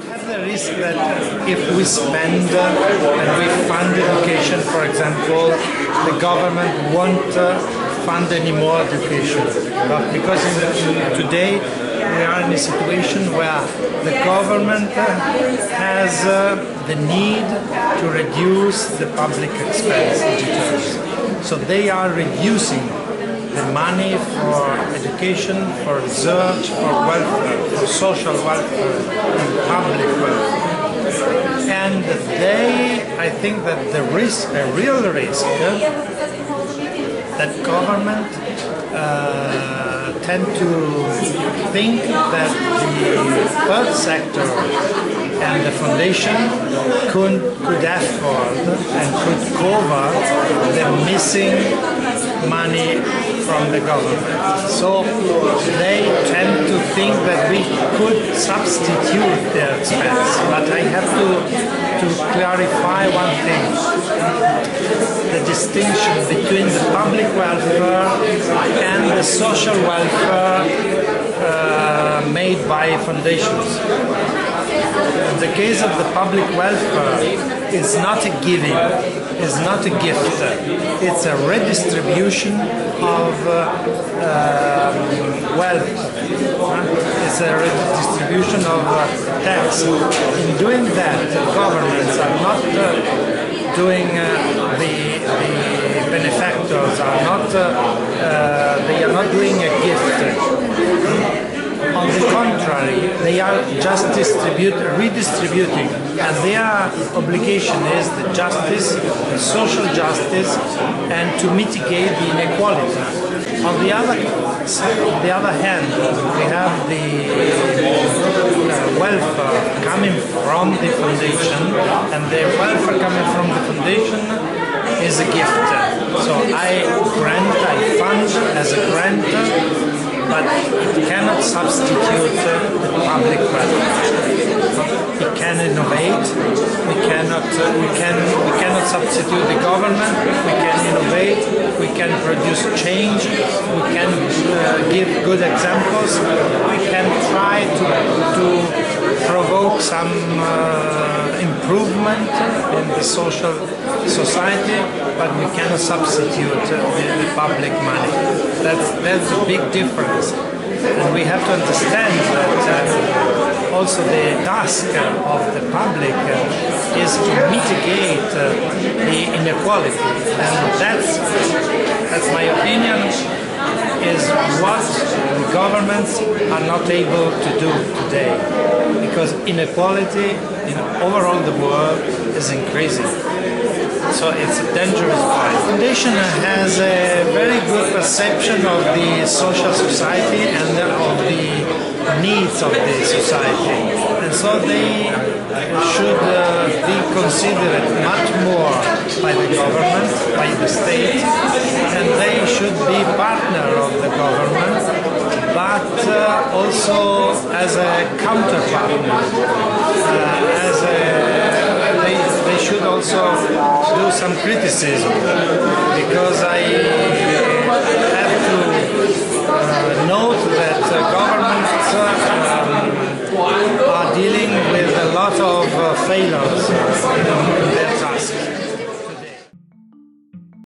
have the risk that if we spend and we fund education, for example, the government won't fund any more education. But because today we are in a situation where the government has the need to reduce the public expenses. So they are reducing the money for education, for research, for welfare, for social welfare, and public welfare. And I think that the risk, a real risk, that government tend to think that the third sector and the foundation could afford and could cover the missing money from the government. So they tend to think that we could substitute their expense. But I have to clarify one thing. The distinction between the public welfare and the social welfare made by foundations. In the case of the public welfare, it's not a giving, it's not a gift, it's a redistribution of wealth, it's a redistribution of tax. In doing that, governments are not doing the benefactors, they are not doing a gift. On the contrary, they are just redistributing, and their obligation is the justice, the social justice, and to mitigate the inequality. On the other hand, we have the welfare coming from the foundation, and the welfare coming from the foundation is a gift. So I fund as a grant, but it cannot substitute the public welfare. It can innovate. We cannot substitute the government. We can innovate. We can produce change. We can give good examples. We can try to provoke some improvement in the social society, but we cannot substitute the public money. That's a big difference. And we have to understand that also the task of the public is to mitigate the inequality. And that's my opinion, is what the governments are not able to do today. Because inequality overall the world is increasing. So it's a dangerous fight. The foundation has a very good perception of the social society and of the needs of the society. And so they should be considered much more by the government, by the state, and they should be partner of the government, but also as a counterpartner, they should also do some criticism, because I